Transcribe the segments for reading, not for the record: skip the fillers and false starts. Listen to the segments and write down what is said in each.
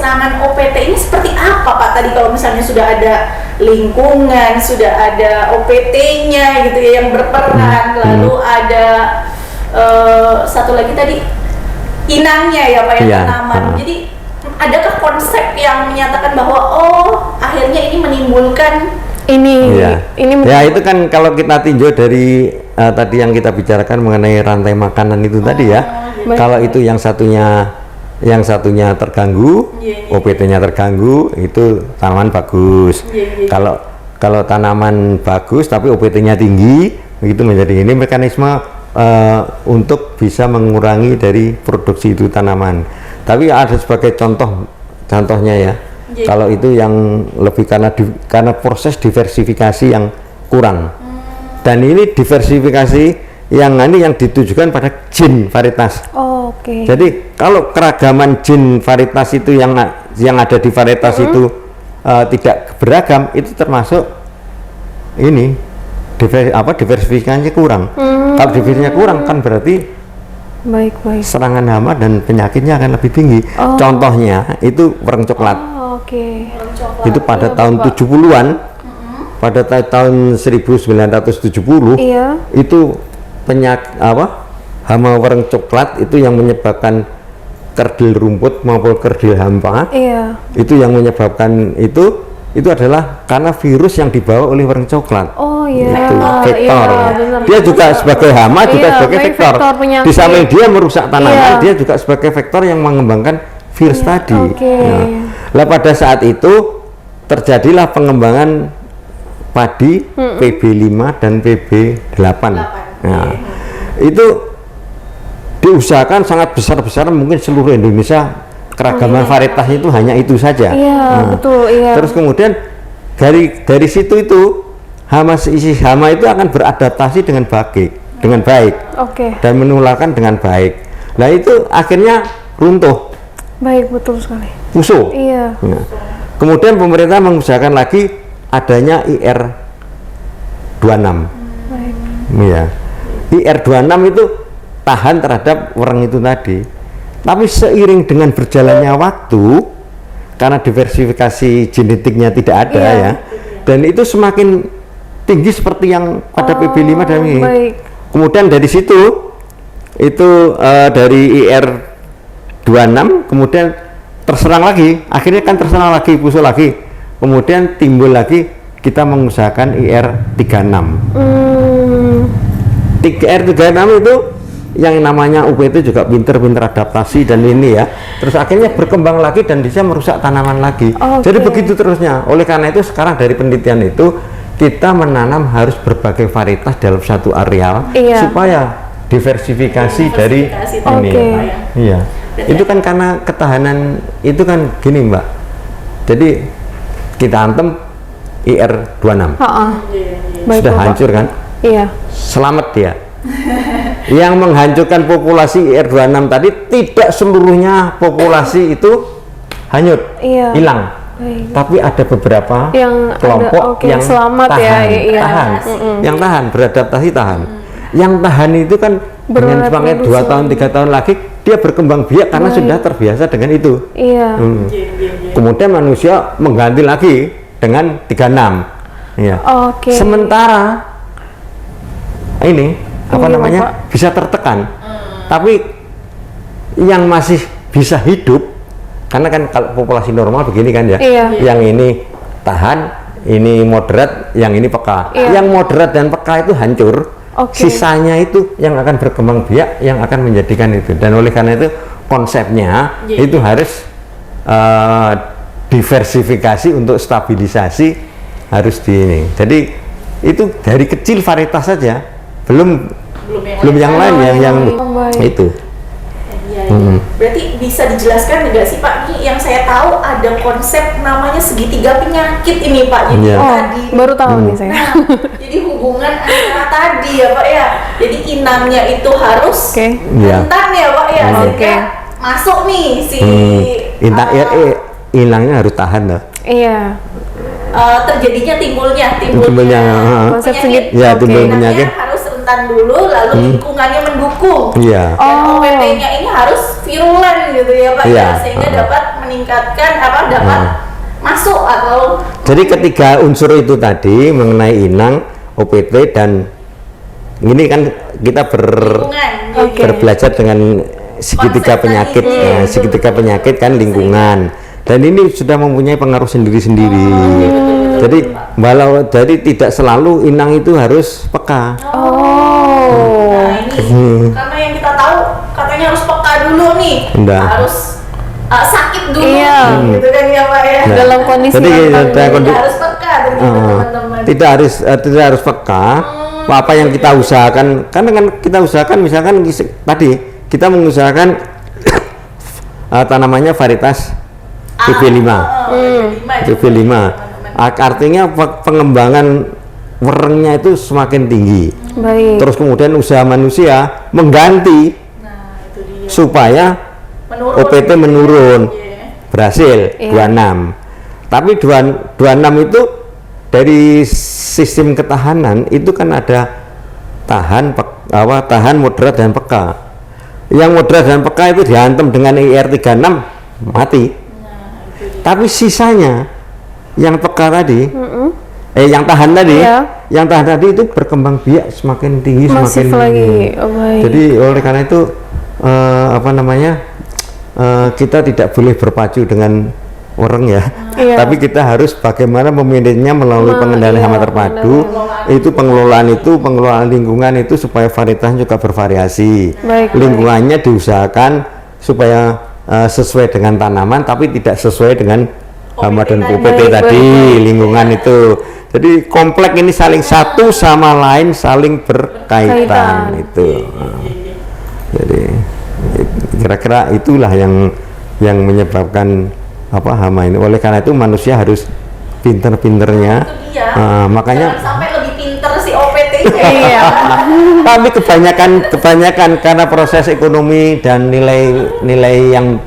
serangan OPT ini seperti apa Pak? Tadi kalau misalnya sudah ada lingkungan, sudah ada OPT-nya gitu ya yang berperan, lalu ada satu lagi tadi inangnya ya Pak, yang tanaman. Jadi adakah konsep yang menyatakan bahwa akhirnya ini menimbulkan ini ya itu kan kalau kita tinjau dari tadi yang kita bicarakan mengenai rantai makanan itu tadi ya. Kalau itu yang satunya terganggu, OPT-nya terganggu, itu tanaman bagus. Kalau tanaman bagus tapi OPT-nya tinggi, begitu menjadi ini mekanisme untuk bisa mengurangi dari produksi itu tanaman. Tapi ada sebagai contohnya ya. Kalau itu yang lebih karena proses diversifikasi yang kurang. Dan ini diversifikasi yang ditujukan pada gen varietas. Jadi kalau keragaman gen varietas itu yang ada di varietas itu tidak beragam, itu termasuk ini diversifikasinya kurang. Kalau diversifikasinya kurang kan berarti serangan hama dan penyakitnya akan lebih tinggi. Contohnya itu wereng coklat. Itu pada tahun 70-an, pada tahun 1970 itu hama wereng coklat itu yang menyebabkan kerdil rumput maupun kerdil hampa. Itu yang menyebabkan itu adalah karena virus yang dibawa oleh wereng coklat. Itu vektor. Dia juga sebagai hama, juga sebagai vektor. Di samping dia merusak tanaman, dia juga sebagai vektor yang mengembangkan virus tadi. Nah, pada saat itu terjadilah pengembangan padi PB5 dan PB8. Nah, itu diusahakan sangat besar-besaran, mungkin seluruh Indonesia keragaman varietas itu hanya itu saja. Terus kemudian dari situ itu hama itu akan beradaptasi dengan baik dan menularkan dengan baik. Nah itu akhirnya runtuh. Betul sekali. Musuh. Nah, kemudian pemerintah mengusahakan lagi adanya IR26. IR26 itu tahan terhadap wereng itu tadi. Tapi seiring dengan berjalannya waktu, karena diversifikasi genetiknya tidak ada ya, dan itu semakin tinggi seperti yang pada PB5 dan ini. Kemudian dari situ itu dari IR26 kemudian terserang lagi, akhirnya kan terserang lagi, busuk lagi, kemudian timbul lagi, kita mengusahakan IR36. IR36 itu yang namanya UPT juga pinter-pinter adaptasi dan ini ya, terus akhirnya berkembang lagi dan bisa merusak tanaman lagi. Jadi begitu terusnya. Oleh karena itu sekarang dari penelitian itu kita menanam harus berbagai varietas dalam satu areal supaya diversifikasi dari ini. Itu kan karena ketahanan itu kan gini Mbak. Jadi kita antem IR26 sudah hancur kan? Selamat dia. Yang menghancurkan populasi IR26 tadi tidak seluruhnya populasi itu hanyut, hilang. Tapi ada beberapa kelompok yang selamat tahan, yang tahan, beradaptasi tahan. Yang tahan itu kan dengan semangat 2 tahun 3 tahun lagi dia berkembang biak karena sudah terbiasa dengan itu. Kemudian manusia mengganti lagi dengan 36. Sementara ini bisa tertekan, tapi yang masih bisa hidup karena kan kalau populasi normal begini kan ya, yang ini tahan, ini moderat, yang ini peka. Yang moderat dan peka itu hancur, sisanya itu yang akan berkembang biak, yang akan menjadikan itu. Dan oleh karena itu konsepnya itu harus diversifikasi untuk stabilisasi harus di ini. Jadi itu dari kecil varietas saja, belum yang lain yang itu. Berarti bisa dijelaskan nggak sih Pak? Ini yang saya tahu ada konsep namanya segitiga penyakit ini Pak. Jadi tadi baru tahu nih saya. Jadi hubungan antara tadi ya Pak ya. Jadi inangnya itu harus rentan ya Pak ya. Sehingga masuk nih si inangnya harus tahan loh. Terjadinya timbulnya konsep penyakit. timbul penyakit Harus rentan dulu, lalu lingkungannya mendukung. Iya. Dan OPT-nya ini harus virulen gitu ya Pak, Iya. ya, sehingga dapat meningkatkan dapat masuk atau Jadi ketiga unsur itu tadi mengenai inang, OPT dan ini kan kita lingkungan. Oke. berbelajar dengan segitiga Konsep penyakit, tadi, ya, segitiga penyakit kan lingkungan. Dan ini sudah mempunyai pengaruh sendiri-sendiri. Jadi jadi tidak selalu inang itu harus peka. Oh. Nah ini karena yang kita tahu katanya harus peka dulu nih, Enggak. harus sakit dulu, Iya. gitu kan ya Pak ya. Nah, Dalam kondisi jadi rentan dalam ini kondi- Harus peka ternyata teman-teman. tidak harus peka. Apa yang kita usahakan, karena kan kita usahakan misalkan tadi kita mengusahakan tanamannya varietas TB5. TB5. Artinya pengembangan werengnya itu semakin tinggi. Baik. Terus kemudian usaha manusia mengganti Nah, itu dia. supaya Menurun. OPT menurun. Iya. Berhasil Iya. 26. Tapi 26 itu dari sistem ketahanan itu kan ada tahan, tahan, moderat dan peka. Yang moderat dan peka itu dihantam dengan IR36 mati. Tapi sisanya yang peka tadi, yang tahan tadi, Iya. yang tahan tadi itu berkembang biak semakin tinggi, Masif semakin lagi. tinggi. Oh, baik. Jadi oleh karena itu kita tidak boleh berpacu dengan orang ya, Iya. tapi kita harus bagaimana memanagenya melalui pengendalian hama terpadu. Itu pengelolaan lingkungan itu supaya varietasnya juga bervariasi. Baik, Lingkungannya diusahakan supaya sesuai dengan tanaman, tapi tidak sesuai dengan hama dan OPT OPT tadi. tadi. Baik, Lingkungan itu, jadi kompleks ini saling satu sama lain saling berkaitan Kaitan. itu. Jadi kira-kira itulah yang menyebabkan hama ini. Oleh karena itu manusia harus pinter-pinternya. Itu dia. Makanya Jangan sampai lebih pinter si OPT-nya. Iya. tapi kebanyakan karena proses ekonomi dan nilai yang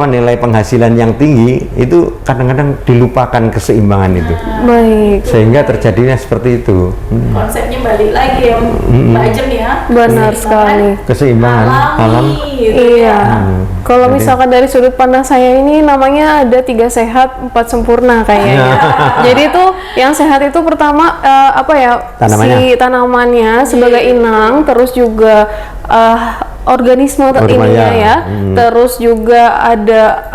nilai penghasilan yang tinggi itu kadang-kadang dilupakan keseimbangan itu, Baik. sehingga terjadinya seperti itu. Konsepnya balik lagi ya Mbak Ajem ya. Benar sekali. Keseimbangan alam. Gitu Iya. ya. Kalau Jadi- misalkan dari sudut pandang saya ini namanya ada 3 sehat, 4 sempurna kayaknya. Jadi itu yang sehat itu pertama Tanamannya. si tanamannya sebagai inang, terus juga organisme ininya ya, terus juga ada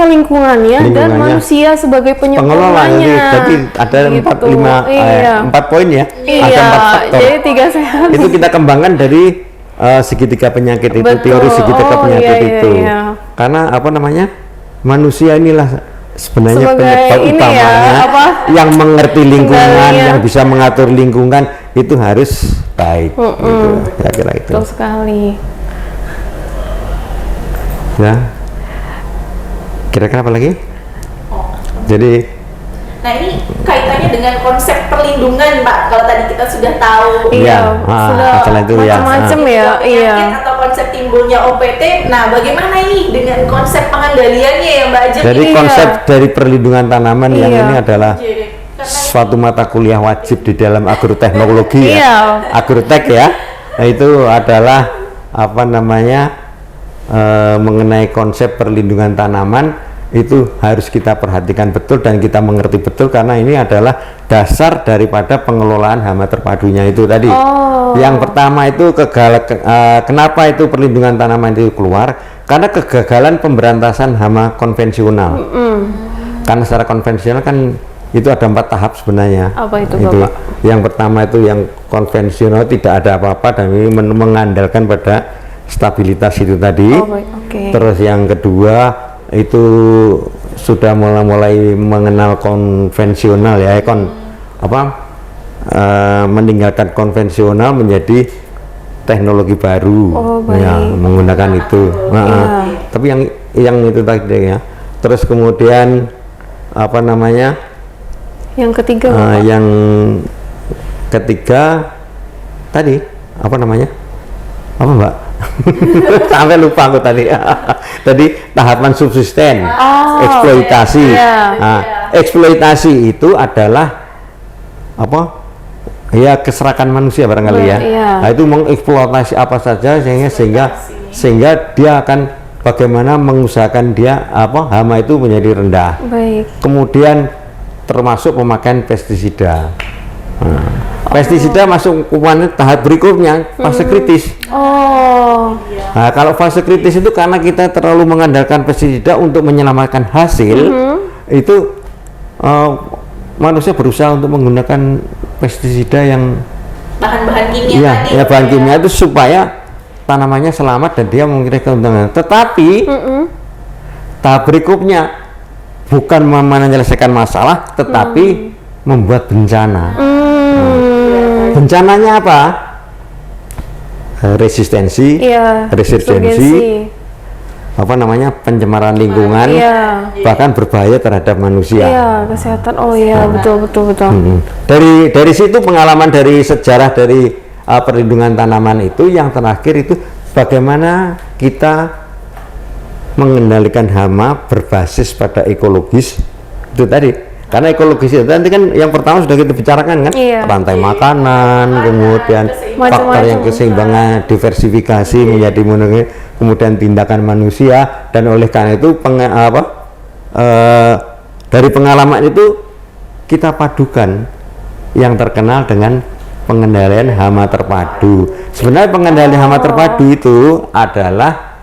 lingkungannya dan Lingkungannya. manusia sebagai Pengelola penyempurnanya. jadi ada Gitu. 4 poin ya, Iya, ada 4 faktor. jadi 3 sehat. Itu kita kembangkan dari segitiga penyakit itu, Betul. teori segitiga Oh, penyakit iya, itu. iya. Karena manusia inilah sebenarnya Sebagai penyebab ini ya, utamanya yang mengerti lingkungan, kendalinya. yang bisa mengatur lingkungan itu harus baik. Gitu. Ya kira itu. Betul sekali. Ya. Kira-kira apa lagi? Jadi Nah ini kaitannya dengan konsep perlindungan Pak. Kalau tadi kita sudah tahu Iya, sudah masalah itu ya. macam-macam ya. penyakit Iya. atau konsep timbulnya OPT. Nah bagaimana ini dengan konsep pengendaliannya ya Mbak Ajem? Jadi ini? konsep dari perlindungan tanaman yang Iya. ini adalah Jadi, karena suatu mata kuliah wajib di dalam agroteknologi Iya. ya, agrotek ya. Nah, itu adalah mengenai konsep perlindungan tanaman itu harus kita perhatikan betul dan kita mengerti betul, karena ini adalah dasar daripada pengelolaan hama terpadunya itu tadi. Yang pertama itu kenapa itu perlindungan tanaman itu keluar? Karena kegagalan pemberantasan hama konvensional. Karena secara konvensional kan itu ada 4 tahap sebenarnya. Apa itu, Bapak? Yang pertama itu yang konvensional, tidak ada apa-apa dan ini mengandalkan pada stabilitas itu tadi. Oh, baik. Oke. Terus yang kedua itu sudah mulai mengenal konvensional ya, meninggalkan konvensional menjadi teknologi baru. Oh, baik. Ya, menggunakan itu. Iya. Tapi yang itu tadi ya. Terus kemudian Yang ketiga, Bapak. yang ketiga tadi apa Mbak? Sampai lupa aku tadi. Tadi tahapan subsisten, eksploitasi. iya. Nah, eksploitasi itu adalah ya keserakan manusia barangkali ya. Iya. Nah, itu mengeksploitasi apa saja sehingga dia akan bagaimana mengusahakan dia hama itu menjadi rendah. Baik. Kemudian termasuk pemakaian pestisida. Nah, pestisida masuk ke tahap berikutnya, fase kritis. Oh. Nah, kalau fase kritis itu karena kita terlalu mengandalkan pestisida untuk menyelamatkan hasil, itu manusia berusaha untuk menggunakan pestisida yang bahan-bahan kimia iya, tadi. ya bahan kimia itu supaya tanamannya selamat dan dia mengirim keuntungan. Tetapi tahap berikutnya bukan menyelesaikan masalah, tetapi membuat bencana. Bencananya apa? Resistensi, Iya. resistensi, pencemaran lingkungan, Iya. bahkan berbahaya terhadap manusia. Iya, kesehatan. Oh iya, betul. Dari situ pengalaman dari sejarah dari perlindungan tanaman itu yang terakhir itu bagaimana kita mengendalikan hama berbasis pada ekologis itu tadi. Karena ekologis itu nanti kan yang pertama sudah kita bicarakan kan, Iya. rantai makanan, kemudian faktor yang keseimbangan, diversifikasi menjadi kemudian tindakan manusia, dan oleh karena itu dari pengalaman itu kita padukan yang terkenal dengan pengendalian hama terpadu. Sebenarnya pengendalian hama terpadu itu adalah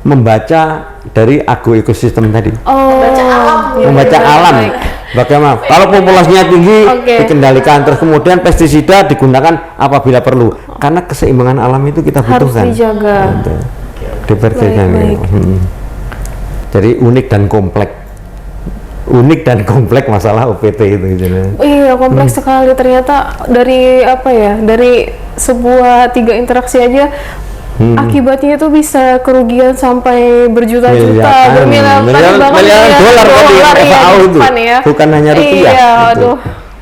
membaca dari agroekosistem tadi. Membaca alam. Membaca alam. Bagaimana? Kalau populasinya tinggi dikendalikan, terus kemudian pestisida digunakan apabila perlu. Karena keseimbangan alam itu kita Harus butuhkan. dijaga. Diperhatikan. Baik. Jadi unik dan kompleks masalah OPT itu. Iya, kompleks sekali ternyata dari dari sebuah 3 interaksi aja akibatnya itu bisa kerugian sampai berjuta-juta, bermiliaran dolar ya, itu. ya. Bukan hanya rupiah. Iya, gitu. aduh,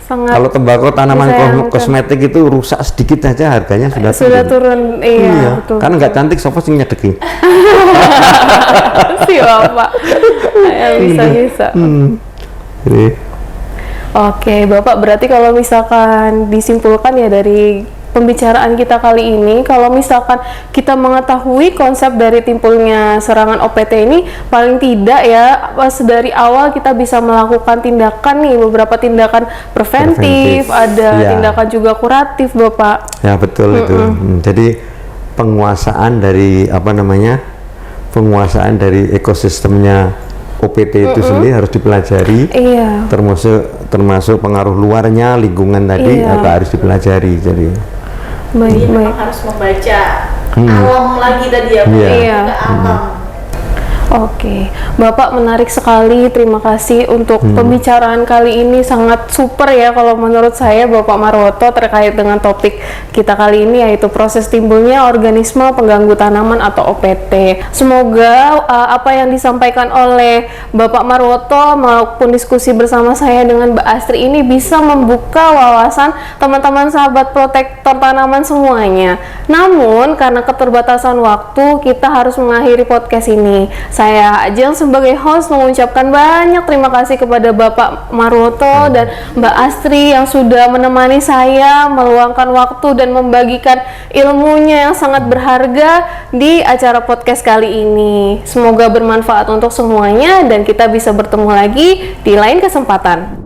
sangat. Kalau tembakau tanaman disayangkan. kosmetik itu rusak sedikit aja harganya sudah turun. Iya, betul. Karena nggak cantik, sofa sih nyedeki. Si Bapak. Bisa. Jadi, Oke, Bapak, berarti kalau misalkan disimpulkan ya dari pembicaraan kita kali ini, kalau misalkan kita mengetahui konsep dari timbulnya serangan OPT ini, paling tidak ya pas dari awal kita bisa melakukan tindakan nih, beberapa tindakan preventif, ada tindakan juga kuratif, Bapak. ya betul itu. Jadi penguasaan dari penguasaan dari ekosistemnya OPT itu sendiri harus dipelajari. Iya. Termasuk pengaruh luarnya, lingkungan tadi agak harus dipelajari. Jadi Baik. harus membaca alam lagi tadi ya, Iya. ke alam. Oke, Bapak menarik sekali. Terima kasih untuk pembicaraan kali ini, sangat super ya kalau menurut saya, Bapak Marwoto, terkait dengan topik kita kali ini, yaitu proses timbulnya organisme pengganggu tanaman atau OPT. Semoga apa yang disampaikan oleh Bapak Marwoto maupun diskusi bersama saya dengan Mbak Astri ini bisa membuka wawasan teman-teman sahabat protektor tanaman semuanya. Namun karena keterbatasan waktu, kita harus mengakhiri podcast ini. Saya Ajeng sebagai host mengucapkan banyak terima kasih kepada Bapak Marwoto dan Mbak Astri yang sudah menemani saya, meluangkan waktu dan membagikan ilmunya yang sangat berharga di acara podcast kali ini. Semoga bermanfaat untuk semuanya dan kita bisa bertemu lagi di lain kesempatan.